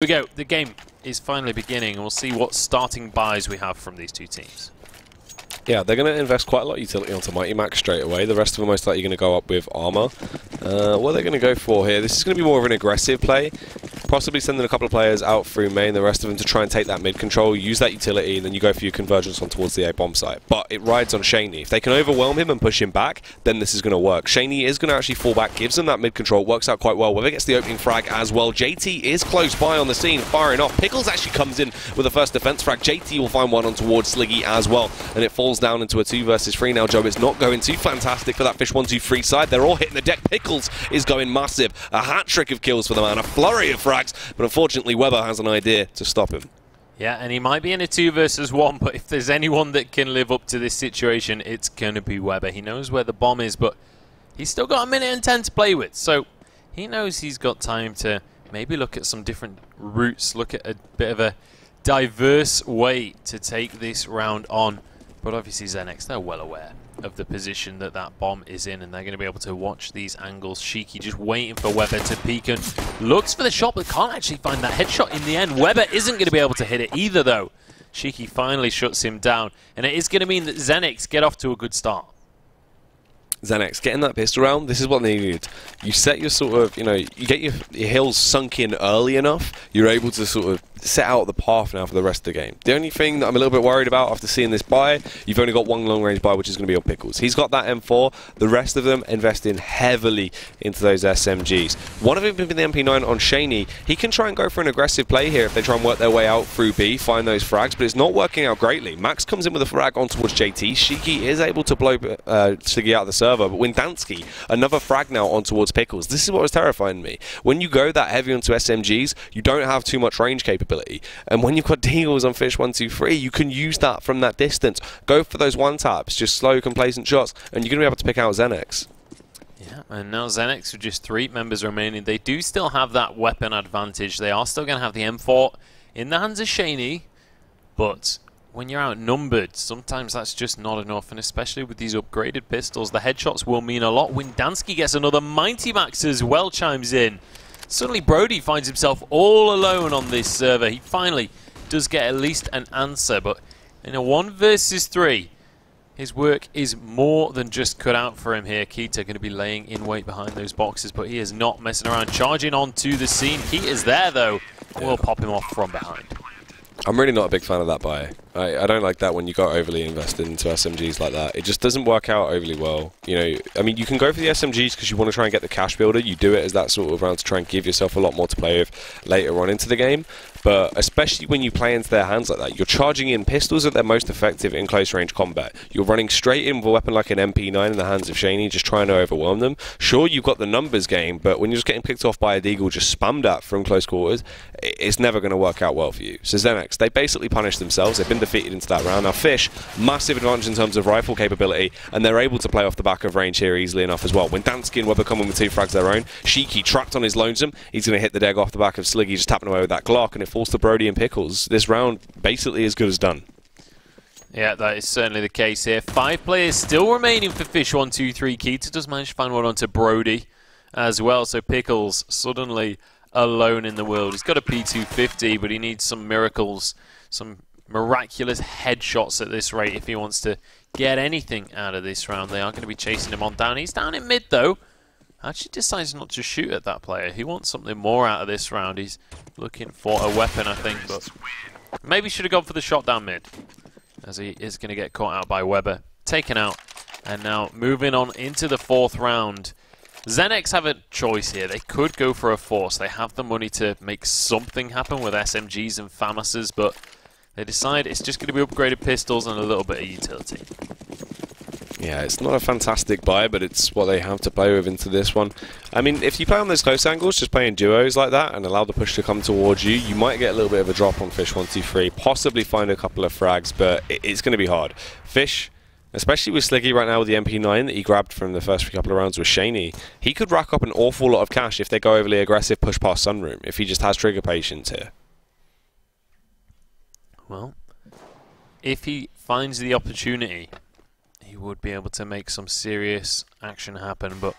Here we go. The game is finally beginning, and we'll see what starting buys we have from these two teams. Yeah, they're going to invest quite a lot of utility onto Mighty Max straight away. The rest of them most likely going to go up with armor. What are they going to go for here? This is going to be more of an aggressive play. Possibly sending a couple of players out through main, the rest of them to try and take that mid control, use that utility, and then you go for your convergence on towards the A bomb site. But it rides on Shaney. If they can overwhelm him and push him back, then this is going to work. Shaney is going to actually fall back, gives them that mid control, works out quite well. Weber gets the opening frag as well. JT is close by on the scene, firing off. Pickles actually comes in with the first defense frag. JT will find one on towards Sliggy as well, and it falls down into a 2 versus 3 now. Joe, it's not going too fantastic for that fish123 side. They're all hitting the deck. Pickles is going massive. A hat-trick of kills for the man, a flurry of frags, but unfortunately Weber has an idea to stop him. Yeah, and he might be in a 2 versus 1, but if there's anyone that can live up to this situation, it's going to be Weber. He knows where the bomb is, but he's still got 1:10 to play with, so he knows he's got time to maybe look at some different routes, look at a bit of a diverse way to take this round on. But obviously Xenex, they're well aware of the position that that bomb is in, and they're going to be able to watch these angles. Shiki just waiting for Weber to peek and looks for the shot, but can't actually find that headshot in the end. Weber isn't going to be able to hit it either, though. Shiki finally shuts him down, and it is going to mean that Xenex get off to a good start. Xenex, getting that pistol round, this is what they need. You set your sort of, you get your heels sunk in early enough, you're able to sort of set out the path now for the rest of the game. The only thing that I'm a little bit worried about after seeing this buy, you've only got one long-range buy, which is going to be on Pickles. He's got that M4. The rest of them investing heavily into those SMGs. One of them being the MP9 on Shaney. He can try and go for an aggressive play here if they try and work their way out through B, find those frags, but it's not working out greatly. Max comes in with a frag on towards JT. Shiki is able to blow Sliggy out of the server, but Windansky, another frag now on towards Pickles. This is what was terrifying me. When you go that heavy onto SMGs, you don't have too much range capability. And when you've got deagles on fish123, you can use that from that distance. Go for those one-taps, just slow, complacent shots, and you're going to be able to pick out Xenex. Yeah, and now Xenex with just 3 members remaining. They do still have that weapon advantage. They are still going to have the M4 in the hands of Shaney, but when you're outnumbered, sometimes that's just not enough, and especially with these upgraded pistols, the headshots will mean a lot. Windansky gets another Mighty Max as well, chimes in. Suddenly Brody finds himself all alone on this server. He finally does get at least an answer, but in a 1 versus 3, his work is more than just cut out for him here. Keita going to be laying in wait behind those boxes, but he is not messing around, charging onto the scene. Keita's there though, and we'll pop him off from behind. I'm really not a big fan of that buy. I don't like that when you got overly invested into SMGs like that. It just doesn't work out overly well. I mean, you can go for the SMGs because you want to try and get the cash builder. You do it as that sort of round to try and give yourself a lot more to play with later on into the game. But especially when you play into their hands like that, you're charging in. Pistols are their most effective in close range combat. You're running straight in with a weapon like an MP9 in the hands of Shaney, just trying to overwhelm them. Sure, you've got the numbers game, but when you're just getting picked off by a deagle just spammed at from close quarters, it's never going to work out well for you. So Xenex, they basically punished themselves. They've been defeated into that round. Now Fish, massive advantage in terms of rifle capability, and they're able to play off the back of range here easily enough as well. When Dansky and Weber come in with 2 frags of their own, Shiki trapped on his lonesome, he's going to hit the deg off the back of Sliggy, just tapping away with that Glock, and it falls to Brody and Pickles. This round basically as good as done. Yeah, that is certainly the case here. 5 players still remaining for fish123. Keita does manage to find one onto Brody as well, so Pickles suddenly alone in the world. He's got a P250, but he needs some miracles, some miraculous headshots at this rate if he wants to get anything out of this round. They are going to be chasing him on down. He's down in mid though. Actually decides not to shoot at that player. He wants something more out of this round. He's looking for a weapon, I think, but maybe should have gone for the shot down mid, as he is going to get caught out by Weber. Taken out, and now moving on into the 4th round. Xenex have a choice here. They could go for a force. They have the money to make something happen with SMGs and FAMASs, but they decide it's just going to be upgraded pistols and a little bit of utility. Yeah, it's not a fantastic buy, but it's what they have to play with into this one. I mean, if you play on those close angles, just playing duos like that and allow the push to come towards you, you might get a little bit of a drop on fish123, possibly find a couple of frags, but it's going to be hard. Fish, especially with Sliggy right now with the MP9 that he grabbed from the first couple of rounds with Shaney, he could rack up an awful lot of cash if they go overly aggressive push past Sunroom, if he just has trigger patience here. Well, if he finds the opportunity, he would be able to make some serious action happen, but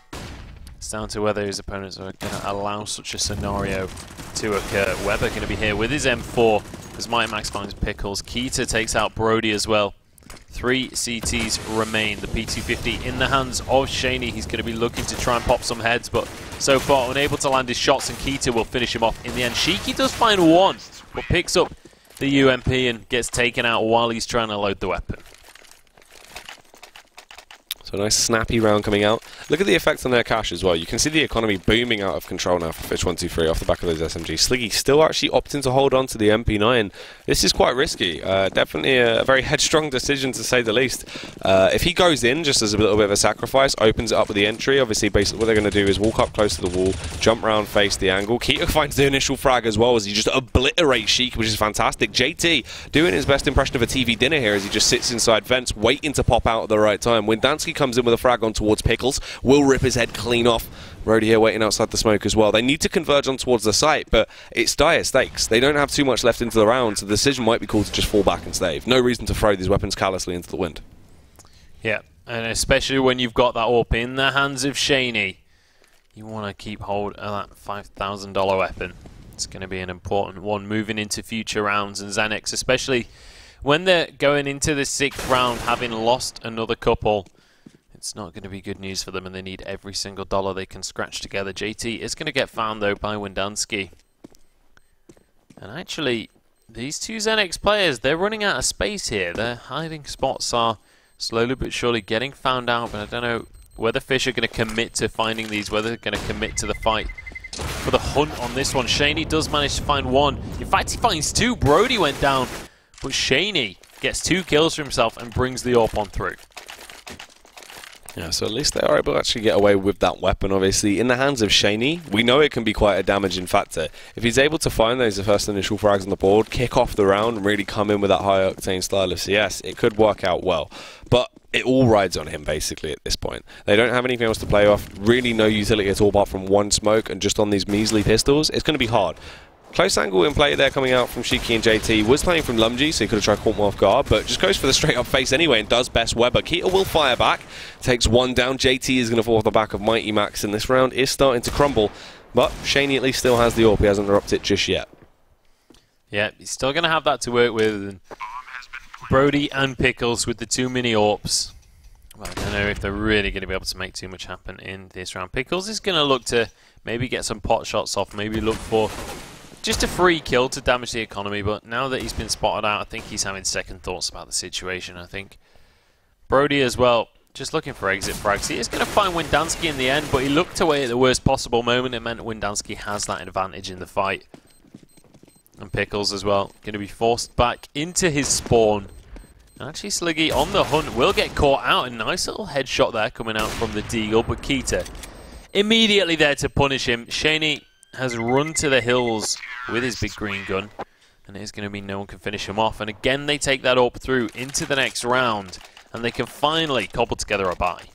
It's down to whether his opponents are going to allow such a scenario to occur. Weber going to be here with his M4 as Mighty Max finds Pickles. Keita takes out Brody as well. 3 CTs remain. The P250 in the hands of Shaney. He's going to be looking to try and pop some heads, but so far unable to land his shots, and Keita will finish him off in the end. Shiki does find one, but picks up the UMP and gets taken out while he's trying to load the weapon. So a nice snappy round coming out. Look at the effect on their cash as well. You can see the economy booming out of control now for fish123 off the back of those SMGs. Sliggy still actually opting to hold on to the MP9. This is quite risky. Definitely a very headstrong decision to say the least. If he goes in just as a little bit of a sacrifice, opens it up with the entry, obviously basically what they're going to do is walk up close to the wall, jump round, face the angle. Keita finds the initial frag as well as he just obliterates Sheik, which is fantastic. JT doing his best impression of a TV dinner here as he just sits inside vents, waiting to pop out at the right time. Windansky comes in with a frag on towards Pickles, will rip his head clean off. Brody here waiting outside the smoke as well. They need to converge on towards the site, but it's dire stakes. They don't have too much left into the round, so the decision might be called to just fall back and save. No reason to throw these weapons callously into the wind. Yeah, and especially when you've got that AWP in the hands of Shaney, you want to keep hold of that $5,000 weapon. It's going to be an important one moving into future rounds, and Xenex, especially when they're going into the 6th round having lost another couple, it's not going to be good news for them, and they need every single dollar they can scratch together. JT is going to get found, though, by Windansky. And actually, these two Xenex players, they're running out of space here. Their hiding spots are slowly but surely getting found out, but I don't know whether Fish are going to commit to finding these, whether they're going to commit to the fight for the hunt on this one. Shaney does manage to find one. In fact, he finds 2. Brody went down, but Shaney gets 2 kills for himself and brings the AWP on through. Yeah, so at least they are able to actually get away with that weapon, obviously. In the hands of Shaney, we know it can be quite a damaging factor. If he's able to find those first initial frags on the board, kick off the round, and really come in with that high-octane style of CS, it could work out well. But it all rides on him, basically, at this point. They don't have anything else to play off, really no utility at all apart from one smoke, and just on these measly pistols, it's going to be hard. Close angle in play there coming out from Shiki and JT. Was playing from Lumgy, so he could have tried to caught him off guard, but just goes for the straight up face anyway and does best Weber. Keita will fire back, takes 1 down. JT is going to fall off the back of Mighty Max, and this round is starting to crumble, but Shaney at least still has the AWP. He hasn't dropped it just yet. Yeah, he's still going to have that to work with. Brody and Pickles with the 2 mini AWPs. Well, I don't know if they're really going to be able to make too much happen in this round. Pickles is going to look to maybe get some pot shots off, maybe look for just a free kill to damage the economy, but now that he's been spotted out, I think he's having second thoughts about the situation. I think Brody as well, just looking for exit frags. He is going to find Windansky in the end, but he looked away at the worst possible moment. It meant Windansky has that advantage in the fight. And Pickles as well, going to be forced back into his spawn. And actually, Sliggy on the hunt will get caught out. A nice little headshot there coming out from the Deagle, but Keita immediately there to punish him. Shaney has run to the hills with his big green gun, and it is going to be no one can finish him off. And again, they take that AWP through into the next round, and they can finally cobble together a buy.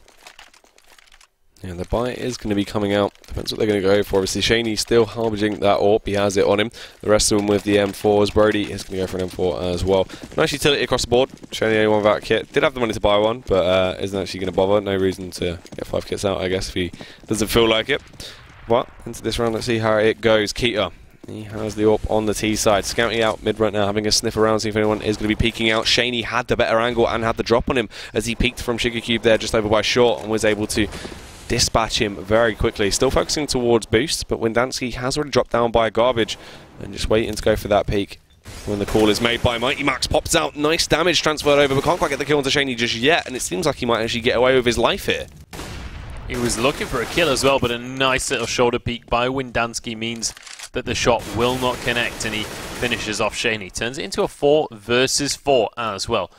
Yeah, the buy is going to be coming out. Depends what they're going to go for. Obviously, Shaney's still harbinging that AWP. He has it on him. The rest of them with the M4s. Brody is going to go for an M4 as well. Nice utility across the board. Shaney only 1 vac kit. Did have the money to buy one, but isn't actually going to bother. No reason to get 5 kits out, I guess, if he doesn't feel like it. But into this round, let's see how it goes. Keita, he has the AWP on the T side. Scouting out mid right now, having a sniff around, see if anyone is going to be peeking out. Shaney had the better angle and had the drop on him as he peeked from Sugar Cube there just over by short and was able to dispatch him very quickly. Still focusing towards boosts, but Windansky has already dropped down by garbage and just waiting to go for that peek. When the call is made by Mighty Max, pops out, nice damage transferred over, but can't quite get the kill onto Shaney just yet, and it seems like he might actually get away with his life here. He was looking for a kill as well, but a nice little shoulder peek by Windansky means that the shot will not connect, and he finishes off Shaney. Turns it into a 4 versus 4 as well.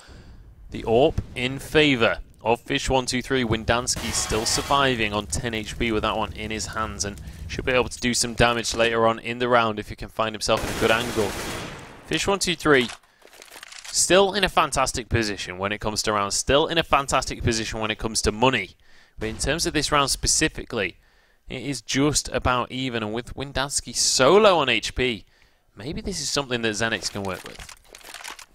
The AWP in favour of fish123. Windansky still surviving on 10 HP with that one in his hands, and should be able to do some damage later on in the round if he can find himself in a good angle. Fish123 still in a fantastic position when it comes to rounds, still in a fantastic position when it comes to money. But in terms of this round specifically, it is just about even, and with Windansky so low on HP, maybe this is something that Xenex can work with.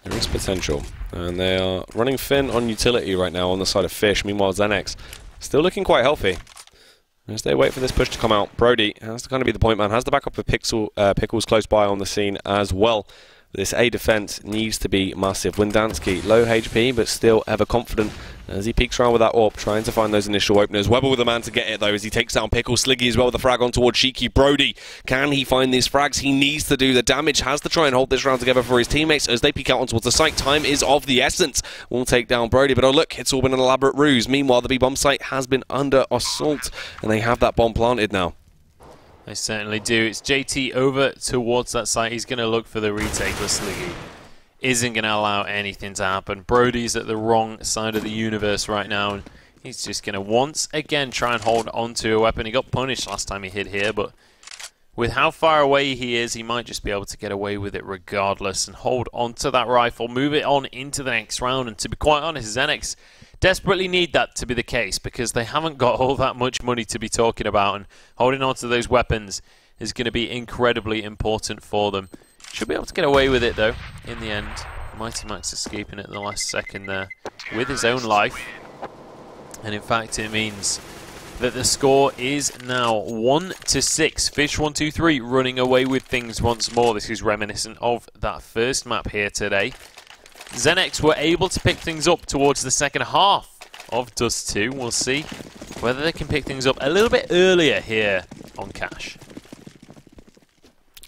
There is potential, and they are running thin on utility right now on the side of Fish. Meanwhile, Xenex still looking quite healthy. As they wait for this push to come out, Brody has to kind of be the point man, has the backup of Pickles close by on the scene as well. This A defense needs to be massive. Windansky, low HP, but still ever confident as he peeks around with that AWP, trying to find those initial openers. Weber with a man to get it, though, as he takes down Pickles. Sliggy as well with the frag on towards Shiki. Brody, can he find these frags? He needs to do the damage, has to try and hold this round together for his teammates as they peek out on towards the site. Time is of the essence. We'll take down Brody, but oh look, it's all been an elaborate ruse. Meanwhile, the B-bomb site has been under assault, and they have that bomb planted now. They certainly do. It's JT over towards that site. He's going to look for the retake, but Sliggy isn't going to allow anything to happen. Brody's at the wrong side of the universe right now, and he's just going to once again try and hold onto a weapon. He got punished last time he hit here, but with how far away he is, he might just be able to get away with it regardless and hold onto that rifle, move it on into the next round. And to be quite honest, Xenex desperately need that to be the case because they haven't got all that much money to be talking about, and holding on to those weapons is going to be incredibly important for them. Should be able to get away with it though in the end. Mighty Max escaping at the last second there with his own life, and in fact it means that the score is now 1-6. fish123 running away with things once more. This is reminiscent of that first map here today. Xenex were able to pick things up towards the second half of Dust 2. We'll see whether they can pick things up a little bit earlier here on Cash.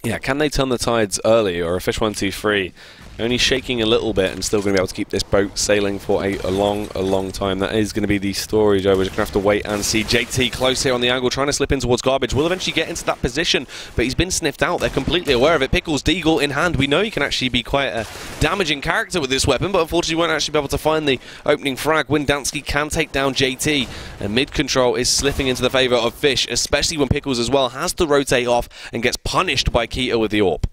Yeah, can they turn the tides early, or a fish123 only shaking a little bit and still going to be able to keep this boat sailing for a long time? That is going to be the story, Joe. We're just going to have to wait and see. JT close here on the angle, trying to slip in towards Garbage. Will eventually get into that position, but he's been sniffed out. They're completely aware of it. Pickles Deagle in hand. We know he can actually be quite a damaging character with this weapon, but unfortunately won't actually be able to find the opening frag. Windansky can take down JT, and mid-control is slipping into the favour of Fish, especially when Pickles as well has to rotate off and gets punished by Keita with the AWP.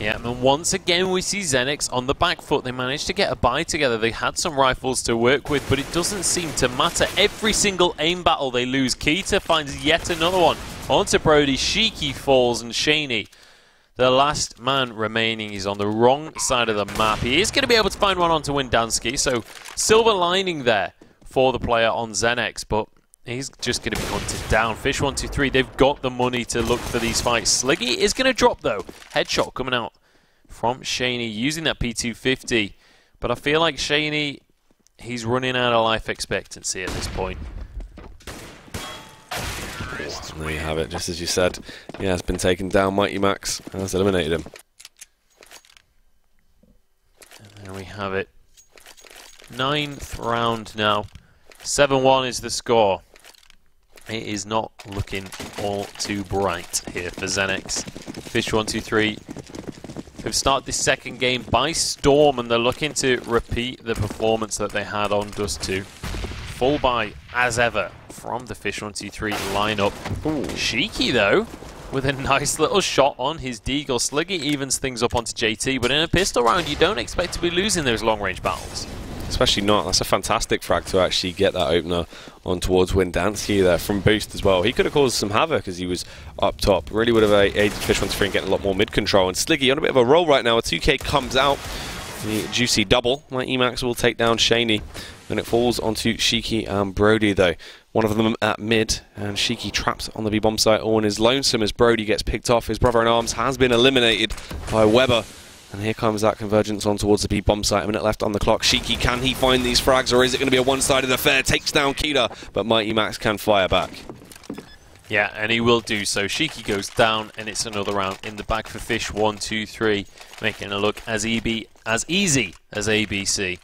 Yeah, and once again we see Xenex on the back foot. They managed to get a buy together. They had some rifles to work with, but it doesn't seem to matter. Every single aim battle they lose. Keita finds yet another one onto Brody. Shiki falls, and Shaney, the last man remaining, is on the wrong side of the map. He is going to be able to find one onto Windansky, so silver lining there for the player on Xenex, but he's just going to be hunted down. fish123, they've got the money to look for these fights. Sliggy is going to drop though. Headshot coming out from Shaney using that P250. But I feel like Shaney, he's running out of life expectancy at this point. And there you have it, just as you said. He has been taken down. Mighty Max has eliminated him. And there we have it. 9th round now. 7-1 is the score. It is not looking all too bright here for Xenex. fish123 have started this second game by storm, and they're looking to repeat the performance that they had on Dust 2. Full buy, as ever, from the fish123 lineup. Ooh. Shiki, though, with a nice little shot on his Deagle. Sliggy evens things up onto JT, but in a pistol round, you don't expect to be losing those long-range battles. Especially not. That's a fantastic frag to actually get that opener on towards Windansky there from boost as well. He could have caused some havoc as he was up top. Really would have aided fish123 in getting a lot more mid-control. And Sliggy on a bit of a roll right now. A 2K comes out. The juicy double. Mighty Max will take down Shaney. And it falls onto Shiki and Brody though. One of them at mid, and Shiki trapped on the B-bomb site all on his lonesome as Brody gets picked off. His brother-in-arms has been eliminated by Weber. And here comes that convergence on towards the B-bomb site. A minute left on the clock. Shiki, can he find these frags, or is it going to be a one-sided affair? Takes down Keita, but Mighty Max can fire back. Yeah, and he will do so. Shiki goes down, and it's another round in the back for fish123, making it look as easy as ABC.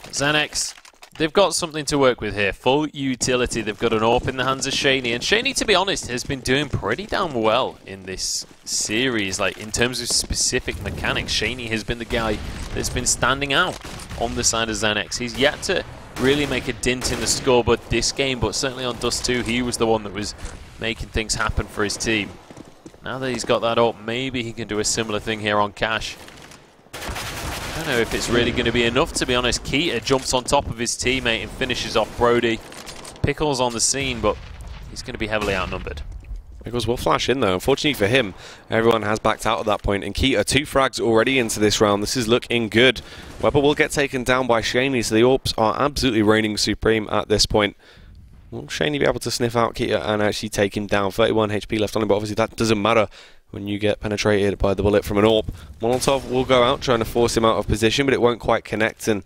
Xenex, they've got something to work with here. Full utility. They've got an AWP in the hands of Shaney. And Shaney, to be honest, has been doing pretty damn well in this series. Like, in terms of specific mechanics, Shaney has been the guy that's been standing out on the side of Xenex. He's yet to really make a dent in the scoreboard this game, but certainly on Dust 2, he was the one that was making things happen for his team. Now that he's got that AWP, maybe he can do a similar thing here on Cash. I don't know if it's really going to be enough, to be honest. Keita jumps on top of his teammate and finishes off Brody. Pickles on the scene, but he's going to be heavily outnumbered. Pickles will flash in though. Unfortunately for him, everyone has backed out at that point. And Keita, 2 frags already into this round. This is looking good. Weber will get taken down by Shaney, so the AWPs are absolutely reigning supreme at this point. Will Shaney be able to sniff out Keita and actually take him down? 31 HP left on him, but obviously that doesn't matter when you get penetrated by the bullet from an AWP. Molotov will go out trying to force him out of position, but it won't quite connect and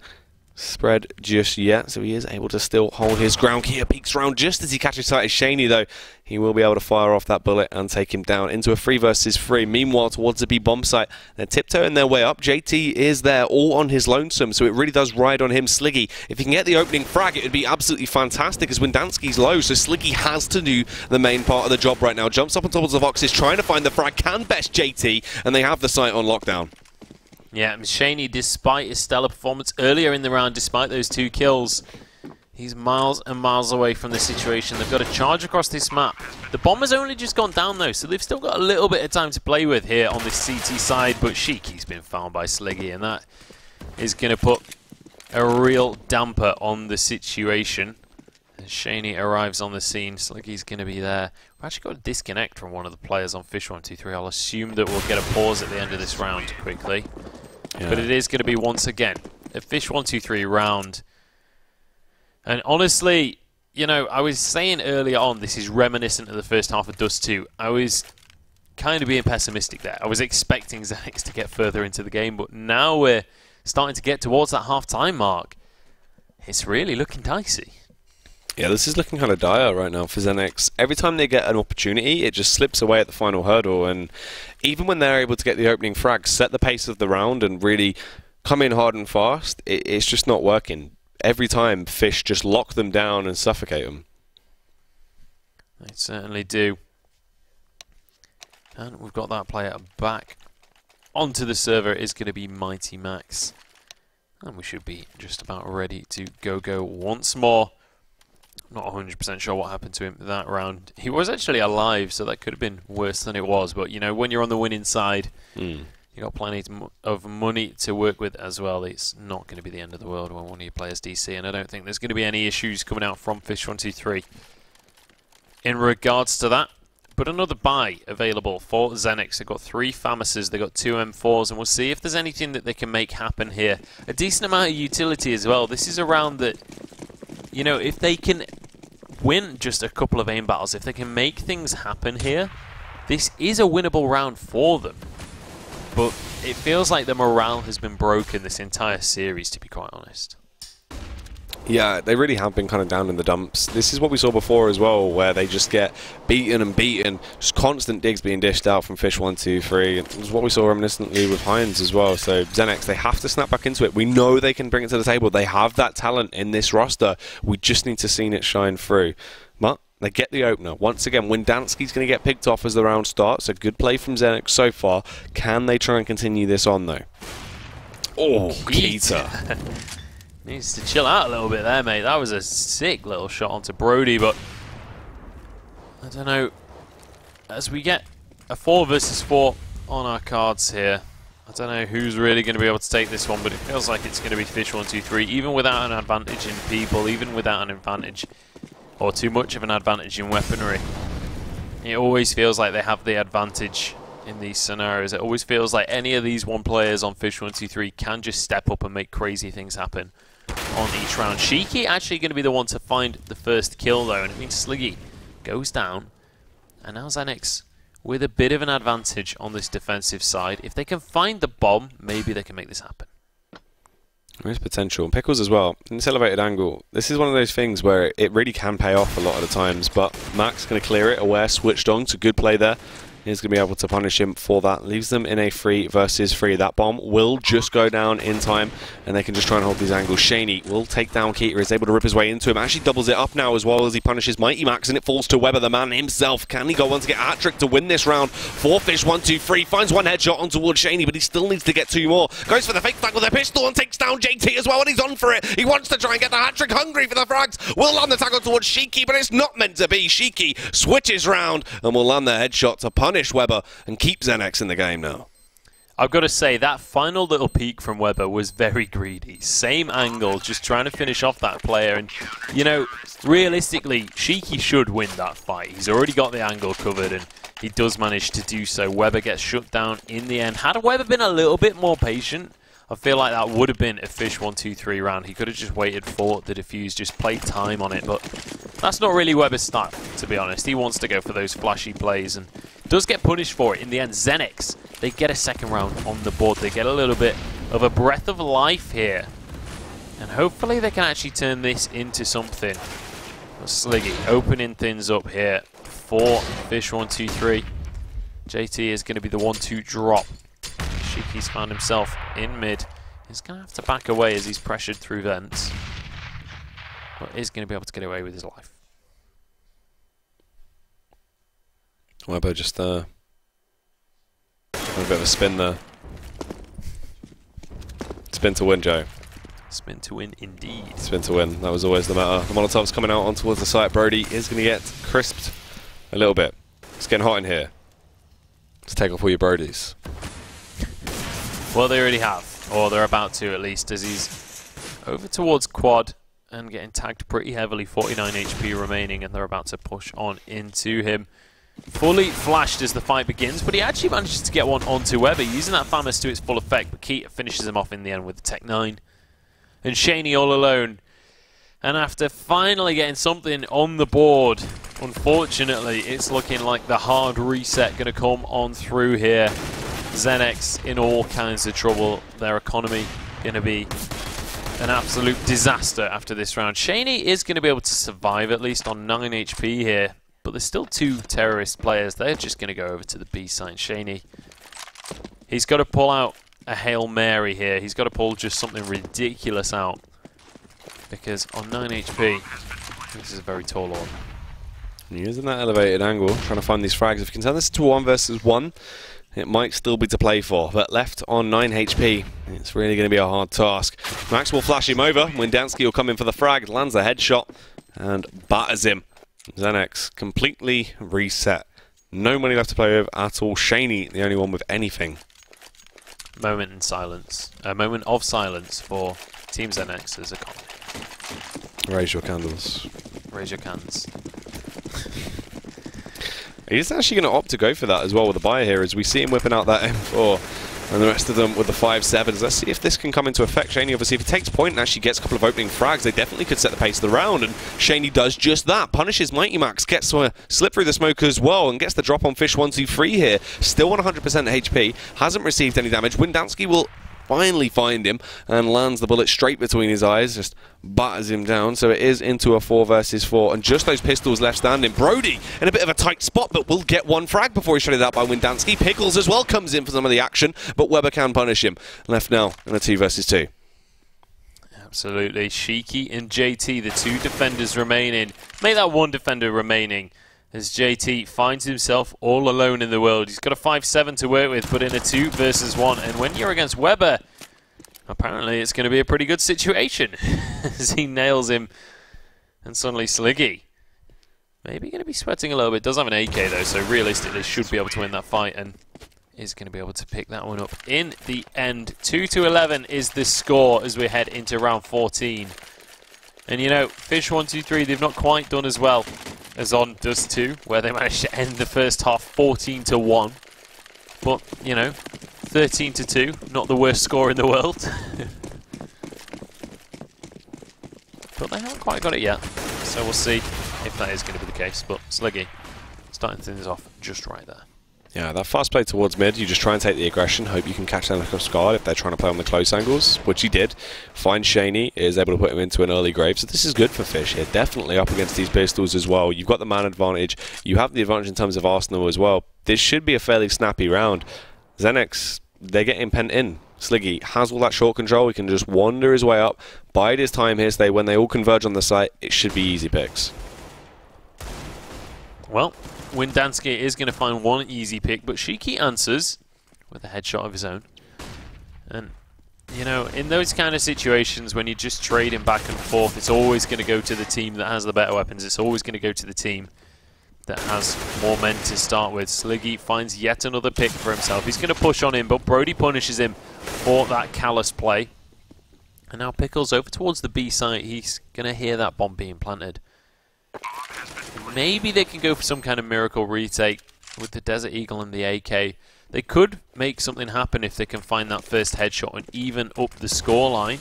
spread just yet, so he is able to still hold his ground. Keita peeks around just as he catches sight of Shaney, though. He will be able to fire off that bullet and take him down into a 3 versus 3. Meanwhile, towards the B bomb site, they're tiptoeing their way up. JT is there all on his lonesome, so it really does ride on him. Sliggy, if he can get the opening frag, it would be absolutely fantastic, as Windansky's low, so Sliggy has to do the main part of the job right now. Jumps up on top of the Voxes, trying to find the frag, can best JT, and they have the site on lockdown. Yeah, Shaney, despite his stellar performance earlier in the round, despite those 2 kills, he's miles and miles away from the situation. They've got to charge across this map. The bomb has only just gone down, though, so they've still got a little bit of time to play with here on this CT side, but Shiki's been found by Sliggy, and that is going to put a real damper on the situation. As Shaney arrives on the scene, Sliggy's going to be there. We've actually got a disconnect from one of the players on fish123. I'll assume that we'll get a pause at the end of this round quickly. Yeah. But it is going to be, once again, a fish123 round. And honestly, you know, I was saying earlier on, this is reminiscent of the first half of Dust 2. I was kind of being pessimistic there. I was expecting Xenex to get further into the game, but now we're starting to get towards that half-time mark. It's really looking dicey. Yeah, this is looking kind of dire right now for Xenex. Every time they get an opportunity, it just slips away at the final hurdle. And even when they're able to get the opening frag, set the pace of the round, and really come in hard and fast, it's just not working. Every time, Fish just lock them down and suffocate them. They certainly do. And we've got that player back onto the server. It is going to be Mighty Max. And we should be just about ready to go once more. Not 100% sure what happened to him that round. He was actually alive, so that could have been worse than it was. But, you know, when you're on the winning side, you got plenty of money to work with as well. It's not going to be the end of the world when one of your players DC, and I don't think there's going to be any issues coming out from fish123 in regards to that. But another buy available for Xenex. They've got 3 Famuses, they've got 2 M4s, and we'll see if there's anything that they can make happen here. A decent amount of utility as well. This is a round that, you know, if they can win just a couple of aim battles, if they can make things happen here, this is a winnable round for them. But it feels like the morale has been broken this entire series, to be quite honest. Yeah, they really have been kind of down in the dumps. This is what we saw before as well, where they just get beaten and beaten. Just constant digs being dished out from fish123. It was what we saw reminiscently with Heinz as well. So Xenex, they have to snap back into it. We know they can bring it to the table. They have that talent in this roster. We just need to see it shine through. But they get the opener. Once again, Windansky's going to get picked off as the round starts. A good play from Xenex so far. Can they try and continue this on, though? Oh, Keita. Needs to chill out a little bit there, mate. That was a sick little shot onto Brody, but I don't know. As we get a 4 versus 4 on our cards here, I don't know who's really going to be able to take this one, but it feels like it's going to be fish123, even without an advantage in people, even without an advantage, or too much of an advantage in weaponry. It always feels like they have the advantage in these scenarios. It always feels like any of these one players on fish123 can just step up and make crazy things happen on each round. Shiki actually going to be the one to find the first kill, though, and it means Sliggy goes down, and now Xenex with a bit of an advantage on this defensive side. If they can find the bomb, maybe they can make this happen. There is potential. And Pickles as well. In this elevated angle, this is one of those things where it really can pay off a lot of the times, but Max going to clear it, aware, switched on. It's a good play there. He's going to be able to punish him for that. Leaves them in a 3 versus 3. That bomb will just go down in time, and they can just try and hold these angles. Shaney will take down Keita. Is able to rip his way into him. Actually doubles it up now as well as he punishes Mighty Max, and it falls to Weber, the man himself. Can he go on to get a hat-trick to win this round for fish123? Finds one headshot on towards Shaney, but he still needs to get 2 more. Goes for the fake tag with a pistol and takes down JT as well, and he's on for it. He wants to try and get the hat-trick, hungry for the frags. Will land the tackle towards Shiki, but it's not meant to be. Shiki switches round and will land the headshot to punish Weber and keep Xenex in the game now. I've got to say, that final little peek from Weber was very greedy. Same angle, just trying to finish off that player. And, you know, realistically, Shiki should win that fight. He's already got the angle covered, and he does manage to do so. Weber gets shut down in the end. Had Weber been a little bit more patient, I feel like that would have been a fish123 round. He could have just waited for the defuse, just played time on it. But That's not really Weber's style, to be honest. He wants to go for those flashy plays and does get punished for it in the end. Xenex, they get a second round on the board. They get a little bit of a breath of life here. And hopefully they can actually turn this into something. Sliggy opening things up here for fish123. JT is going to be the one to drop. Shiki's found himself in mid. He's going to have to back away as he's pressured through vents. But is going to be able to get away with his life. Weber just a bit of a spin there. Spin to win, Joe. Spin to win, indeed. Spin to win. That was always the matter. The Molotov's coming out on towards the site. Brody is going to get crisped a little bit. It's getting hot in here. Let's take off all your Brodies. Well, they already have. Or they're about to, at least, as he's over towards quad and getting tagged pretty heavily. 49 HP remaining, and they're about to push on into him. Fully flashed as the fight begins, but he actually manages to get one onto Weber, using that FAMAS to its full effect, but Keita finishes him off in the end with the Tech 9. And Shaney all alone. And after finally getting something on the board, unfortunately, it's looking like the hard reset going to come on through here. Xenex in all kinds of trouble. Their economy going to be an absolute disaster after this round. Shaney is going to be able to survive at least on 9 HP here. But there's still 2 terrorist players. They're just going to go over to the B site. Shaney, he's got to pull out a Hail Mary here. He's got to pull just something ridiculous out. Because on 9 HP, this is a very tall order. He is in that elevated angle, trying to find these frags. If you can turn this to 1 versus 1, it might still be to play for. But left on 9 HP, it's really going to be a hard task. Max will flash him over. Windansky will come in for the frag, lands a headshot, and batters him. Xenex completely reset. No money left to play with at all. Shaney, the only one with anything. Moment in silence. A moment of silence for Team Xenex as a con. Raise your candles. Raise your cans. He's actually going to opt to go for that as well with the buyer here, as we see him whipping out that M4 and the rest of them with the 5.7s. Let's see if this can come into effect. Shaney, obviously, if he takes point and actually gets a couple of opening frags, they definitely could set the pace of the round, and Shaney does just that. Punishes Mighty Max, gets a slip through the smoke as well, and gets the drop on fish123 here. Still on 100% HP, hasn't received any damage. Windansky will finally find him and lands the bullet straight between his eyes, just batters him down. So it is into a 4 versus 4, and just those pistols left standing. Brody in a bit of a tight spot, but will get one frag before he's shredded out by Windansky. Pickles as well comes in for some of the action, but Weber can punish him. Left now in a 2 versus 2. Absolutely. Shiki and JT, the 2 defenders remaining. Make that 1 defender remaining, as JT finds himself all alone in the world. He's got a 5.7 to work with, but in a 2 versus 1. And when you're against Weber, apparently it's going to be a pretty good situation as he nails him. And suddenly Sliggy, maybe going to be sweating a little bit. Does have an AK though, so realistically should be able to win that fight and is going to be able to pick that one up in the end. 2-11 is the score as we head into round 14. And you know, fish123, they've not quite done as well as on Dust 2, where they managed to end the first half 14-1. But, you know, 13-2, not the worst score in the world. But they haven't quite got it yet, so we'll see if that is going to be the case. But Sliggy starting things off just right there. Yeah, that fast play towards mid, you just try and take the aggression, hope you can catch them across guard if they're trying to play on the close angles, which he did. Finds Shaney, is able to put him into an early grave, so this is good for Fish here, definitely up against these pistols as well. You've got the man advantage, you have the advantage in terms of Arsenal as well. This should be a fairly snappy round. Xenex, they're getting pent in. Sliggy has all that short control, he can just wander his way up, bide his time here, so when they all converge on the site, it should be easy picks. Well, Windansky is going to find one easy pick, but Shiki answers with a headshot of his own. And, you know, in those kind of situations when you're just trading back and forth, it's always going to go to the team that has the better weapons. It's always going to go to the team that has more men to start with. Sliggy finds yet another pick for himself. He's going to push on him, but Brody punishes him for that callous play. And now Pickles over towards the B site. He's going to hear that bomb being planted. Maybe they can go for some kind of miracle retake with the Desert Eagle and the AK. They could make something happen if they can find that first headshot and even up the scoreline.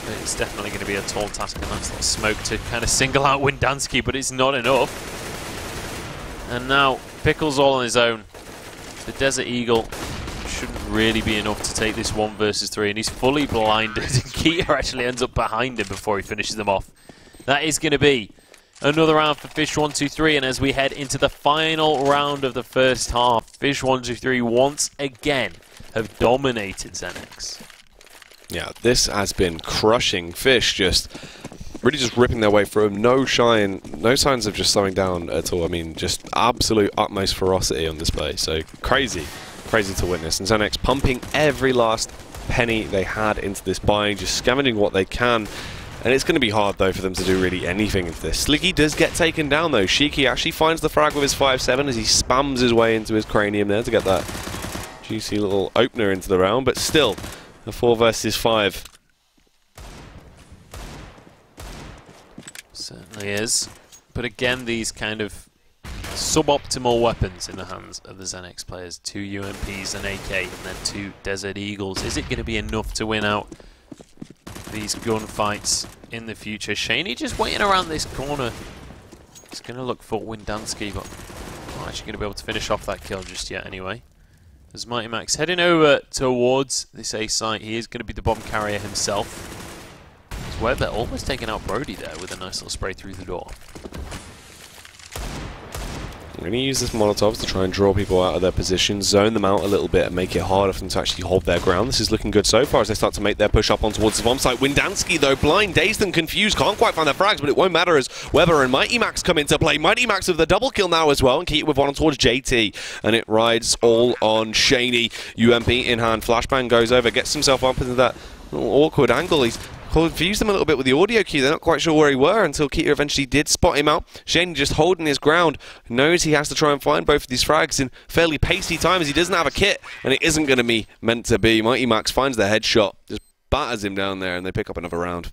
But it's definitely going to be a tall task, and that's like smoke to kind of single out Windansky, but it's not enough. And now Pickles all on his own. The Desert Eagle shouldn't really be enough to take this 1 versus 3, and he's fully blinded. And Keita actually ends up behind him before he finishes them off. That is going to be another round for fish123, and as we head into the final round of the first half, fish123 once again have dominated Xenex. Yeah, this has been crushing. Fish just ripping their way through them. No signs of just slowing down at all. I mean, just absolute utmost ferocity on display. So crazy to witness. And Xenex pumping every last penny they had into this buying, just scavenging what they can. And it's going to be hard, though, for them to do really anything into this. Sliggy does get taken down, though. Shiki actually finds the frag with his 5-7 as he spams his way into his cranium there to get that juicy little opener into the round. But still, a 4 versus 5. Certainly is. But again, these kind of suboptimal weapons in the hands of the Xenex players. 2 UMPs, an AK, and then 2 Desert Eagles. Is it going to be enough to win out these gunfights in the future? Shaney just waiting around this corner. He's going to look for Windansky, but not actually going to be able to finish off that kill just yet anyway. As Mighty Max heading over towards this A site, he is going to be the bomb carrier himself. As Weber almost taking out Brody there with a nice little spray through the door. I'm going to use this Molotovs to try and draw people out of their position, zone them out a little bit and make it harder for them to actually hold their ground. This is looking good so far as they start to make their push up on towards the bomb site. Windansky, though, blind, dazed and confused, can't quite find their frags, but it won't matter as Weber and Mighty Max come into play. Mighty Max with the double kill now as well, and Keita with one on towards JT. And it rides all on Shaney. UMP in hand, Flashbang goes over, gets himself up into that little awkward angle. He's confused them a little bit with the audio cue. They're not quite sure where he were until Keita eventually did spot him out. Shane just holding his ground, knows he has to try and find both of these frags in fairly pacey time as he doesn't have a kit, and it isn't going to be meant to be. Mighty Max finds the headshot, just batters him down there, and they pick up another round.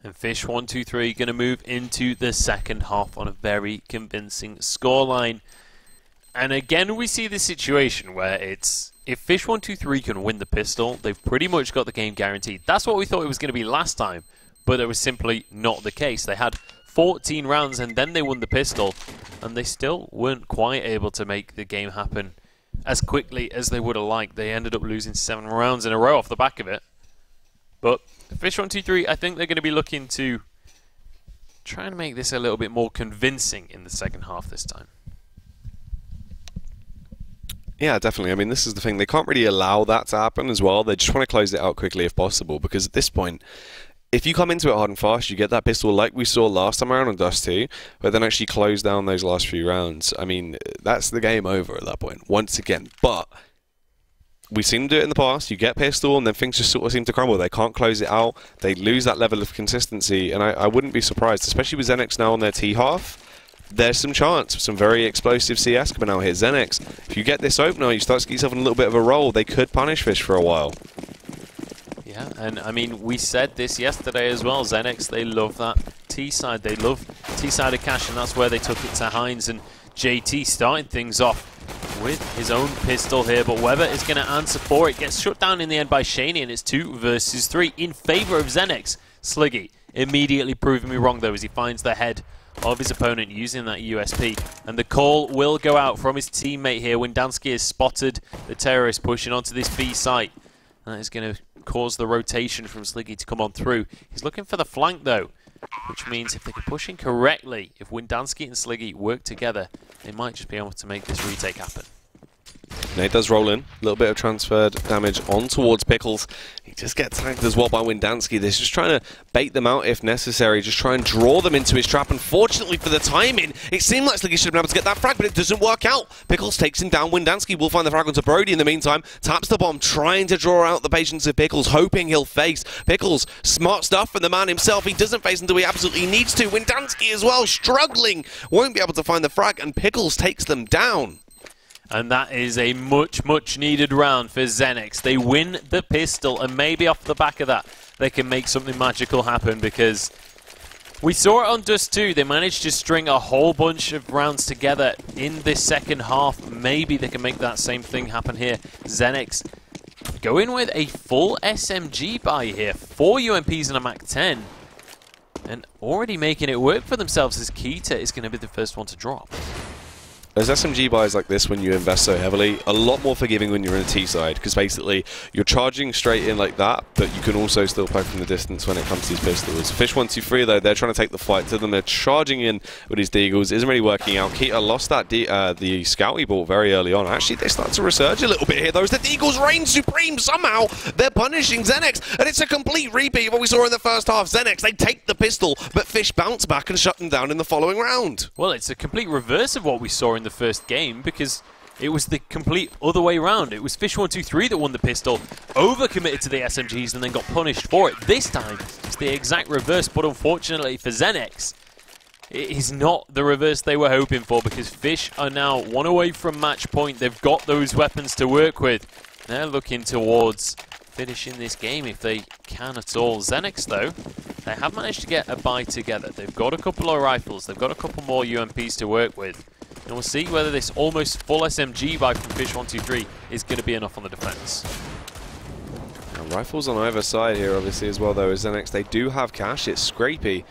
And fish123 going to move into the second half on a very convincing scoreline. And again, we see this situation where it's, if fish123 can win the pistol, they've pretty much got the game guaranteed. That's what we thought it was going to be last time, but it was simply not the case. They had 14 rounds and then they won the pistol, and they still weren't quite able to make the game happen as quickly as they would have liked. They ended up losing 7 rounds in a row off the back of it. But fish123, I think they're going to be looking to try and make this a little bit more convincing in the second half this time. Yeah, definitely. I mean, this is the thing. They can't really allow that to happen as well. They just want to close it out quickly if possible, because at this point, if you come into it hard and fast, you get that pistol like we saw last time around on Dust 2, but then actually close down those last few rounds. I mean, that's the game over at that point, once again. But we've seen them do it in the past. You get pistol, and then things just sort of seem to crumble. They can't close it out. They lose that level of consistency, and I wouldn't be surprised, especially with Xenex now on their T-half. There's some chance for some very explosive CS coming out here. Xenex, if you get this opener, you start to get yourself in a little bit of a roll. They could punish Fish for a while. Yeah, and I mean, we said this yesterday as well. Xenex, they love that T-side. They love T-side of cash, and that's where they took it to Hines. And JT starting things off with his own pistol here, but Weber is going to answer for it. Gets shut down in the end by Shaney, and it's 2 versus 3 in favor of Xenex. Sliggy immediately proving me wrong, though, as he finds the head of his opponent using that USP, and the call will go out from his teammate here. Windansky has spotted the terrorist pushing onto this B site. That is going to cause the rotation from Sliggy to come on through. He's looking for the flank though, which means if they can push in correctly, if Windansky and Sliggy work together, they might just be able to make this retake happen. Nate does roll in, a little bit of transferred damage on towards Pickles. He just gets tagged as well by Windansky. They're just trying to bait them out if necessary, just try and draw them into his trap. Unfortunately for the timing, it seemed like Sliggy should have been able to get that frag, but it doesn't work out. Pickles takes him down. Windansky will find the frag onto Brody in the meantime, taps the bomb, trying to draw out the patience of Pickles, hoping he'll face. Pickles, smart stuff from the man himself. He doesn't face until he absolutely needs to. Windansky as well, struggling, won't be able to find the frag, and Pickles takes them down. And that is a much, much needed round for Xenex. They win the pistol, and maybe off the back of that, they can make something magical happen, because we saw it on Dust 2. They managed to string a whole bunch of rounds together in this second half. Maybe they can make that same thing happen here. Xenex going with a full SMG buy here. 4 UMPs and a MAC-10. And already making it work for themselves as Keita is going to be the first one to drop. There's SMG buys like this when you invest so heavily, a lot more forgiving when you're in a T side, because basically you're charging straight in like that, but you can also still poke from the distance when it comes to these pistols. fish123 though, they're trying to take the fight to them, they're charging in with these deagles, isn't really working out. Keita lost that the scout he bought very early on. Actually, they start to resurge a little bit here though, as the deagles reign supreme somehow. They're punishing Xenex, and it's a complete repeat of what we saw in the first half. Xenex, they take the pistol, but Fish bounce back and shut them down in the following round. Well, it's a complete reverse of what we saw in the first game, because it was the complete other way around. It was fish123 that won the pistol, overcommitted to the SMGs and then got punished for it. This time, it's the exact reverse, but unfortunately for Xenex, it is not the reverse they were hoping for, because Fish are now 1 away from match point. They've got those weapons to work with. They're looking towards finishing this game if they can at all. Xenex, though, they have managed to get a buy together. They've got a couple of rifles, they've got a couple more UMPs to work with. And we'll see whether this almost full SMG buy from fish123 is going to be enough on the defense. Rifles on either side here, obviously, as well, though, as Xenex, they do have cash. It's scrapey,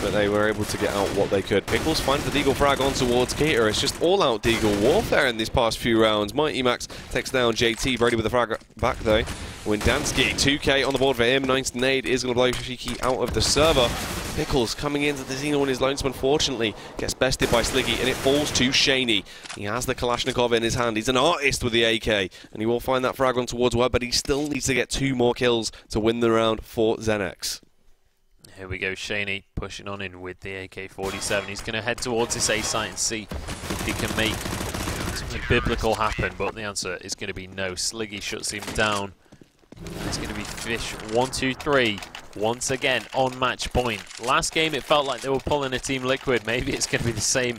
but they were able to get out what they could. Pickles finds the deagle frag on towards Keita. It's just all-out deagle warfare in these past few rounds. Mighty Max takes down JT. Brody with the frag back, though. Windansky, 2k on the board for him. Nice nade is going to blow Shiki out of the server. Pickles coming into the Xeno on his lonesome, unfortunately, gets bested by Sliggy, and it falls to Shaney. He has the Kalashnikov in his hand. He's an artist with the AK, and he will find that frag on towards Webb, but he still needs to get 2 more kills to win the round for Xenex. Here we go, Shaney pushing on in with the AK-47. He's going to head towards this A site and see if he can make something biblical happen, but the answer is going to be no. Sliggy shuts him down. It's going to be fish123 once again on match point. Last game it felt like they were pulling a Team Liquid. Maybe it's going to be the same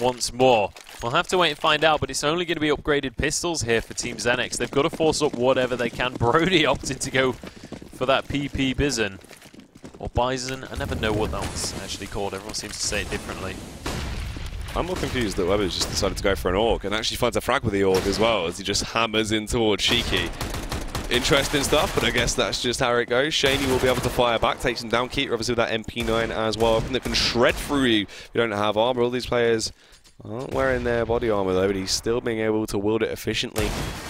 once more. We'll have to wait and find out, but it's only going to be upgraded pistols here for Team Xenex. They've got to force up whatever they can. Brody opted to go for that PP Bison. Or Bison, I never know what that one's actually called. Everyone seems to say it differently. I'm more confused that Webber's just decided to go for an AUG and actually finds a frag with the AUG as well, as he just hammers in towards Shiki. Interesting stuff, but I guess that's just how it goes. Shaney will be able to fire back, takes him down. Keita obviously with that MP9 as well, that can shred through you if you don't have armor. All these players aren't wearing their body armor though, but he's still being able to wield it efficiently.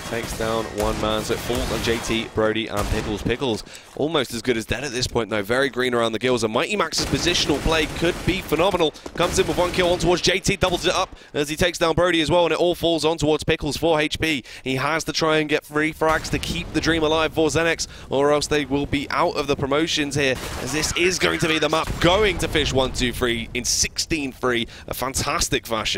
Takes down one man, so it falls on JT, Brody, and Pickles. Pickles almost as good as dead at this point though, very green around the gills. And Mighty Max's positional play could be phenomenal. Comes in with 1 kill on towards JT, doubles it up as he takes down Brody as well, and it all falls on towards Pickles, 4 HP. He has to try and get 3 frags to keep the dream alive for Xenex, or else they will be out of the promotions here, as this is going to be the map going to fish123 in 16-3, a fantastic fashion.